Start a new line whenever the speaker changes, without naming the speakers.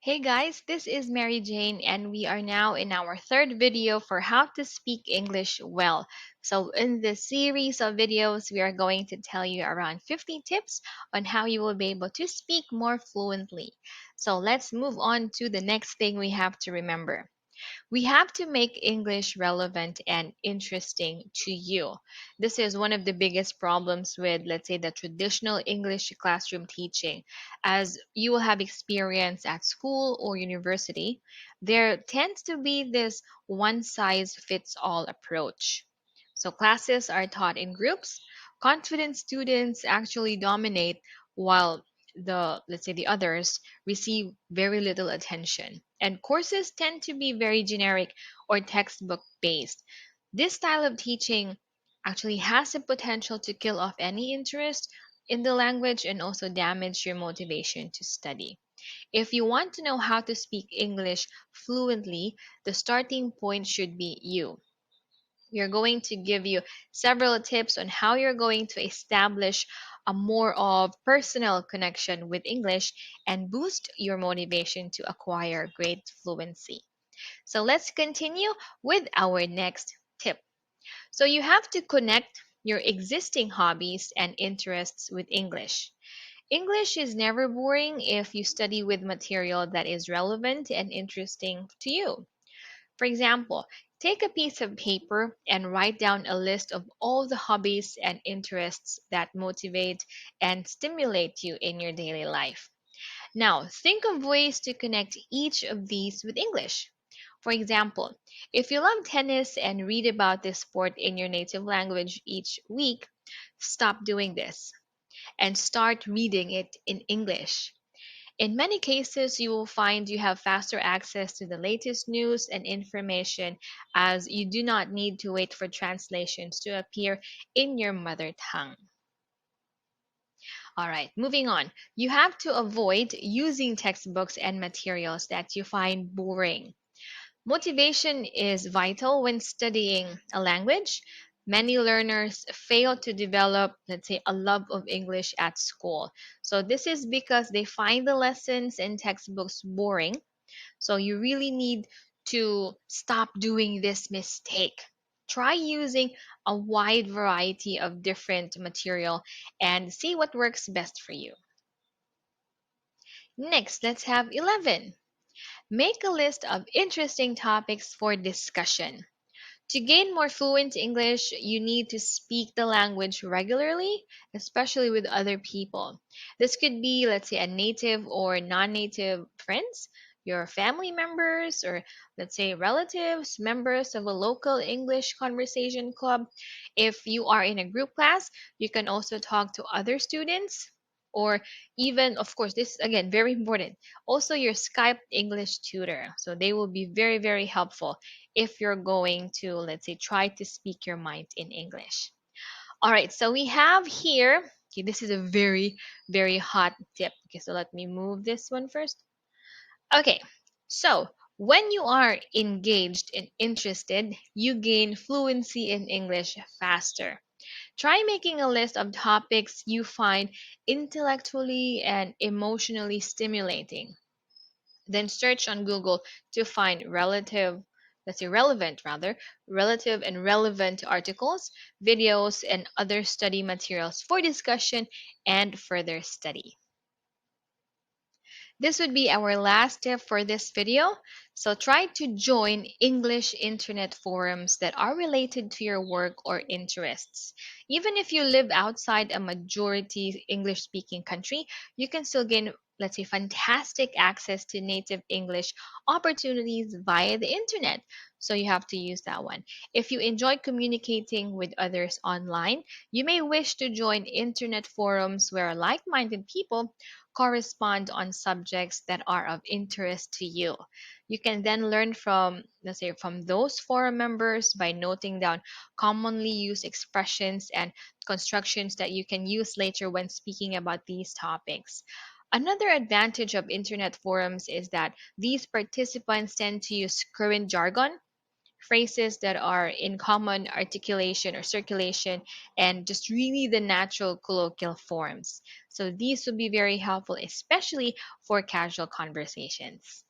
Hey guys, this is Mary Jane, and we are now in our third video for how to speak English well. So, in this series of videos, we are going to tell you around 50 tips on how you will be able to speak more fluently. So, let's move on to the next thing we have to remember. We have to make English relevant and interesting to you. This is one of the biggest problems with, let's say, the traditional English classroom teaching. As you will have experience at school or university, there tends to be this one size fits all approach. So classes are taught in groups. Confident students actually dominate while the others receive very little attention. And courses tend to be very generic or textbook based. This style of teaching actually has the potential to kill off any interest in the language and also damage your motivation to study. If you want to know how to speak English fluently, the starting point should be you. We are going to give you several tips on how you're going to establish a more of personal connection with English and boost your motivation to acquire great fluency. So let's continue with our next tip. So you have to connect your existing hobbies and interests with English. English is never boring if you study with material that is relevant and interesting to you. For example, take a piece of paper and write down a list of all the hobbies and interests that motivate and stimulate you in your daily life. Now, think of ways to connect each of these with English. For example, if you love tennis and read about this sport in your native language each week, stop doing this and start reading it in English. In many cases, you will find you have faster access to the latest news and information as you do not need to wait for translations to appear in your mother tongue. All right, moving on. You have to avoid using textbooks and materials that you find boring. Motivation is vital when studying a language. Many learners fail to develop, let's say, a love of English at school. So, this is because they find the lessons in textbooks boring. So, you really need to stop doing this mistake. Try using a wide variety of different material and see what works best for you. Next, let's have 11. Make a list of interesting topics for discussion. To gain more fluent English, you need to speak the language regularly, especially with other people. This could be, let's say, a native or non native friends, your family members, or let's say relatives, members of a local English conversation club. If you are in a group class, you can also talk to other students. Or even, of course, this is again very important. Also, your Skype English tutor. So they will be very, very helpful if you're going to, let's say, try to speak your mind in English. All right, so we have here, okay, this is a very, very hot tip. Okay, so let me move this one first. Okay, so when you are engaged and interested, you gain fluency in English faster. Try making a list of topics you find intellectually and emotionally stimulating. Then search on Google to find relative and relevant articles, videos, and other study materials for discussion and further study. This would be our last tip for this video. So try to join English internet forums that are related to your work or interests. Even if you live outside a majority English speaking country, you can still gain, let's say, fantastic access to native English opportunities via the internet. So you have to use that one. If you enjoy communicating with others online, you may wish to join internet forums where like minded people correspond on subjects that are of interest to you. You can then learn from, let's say, from those forum members by noting down commonly used expressions and constructions that you can use later when speaking about these topics. Another advantage of internet forums is that these participants tend to use current jargon, phrases that are in common articulation or circulation, and just really the natural colloquial forms. So these would be very helpful, especially for casual conversations.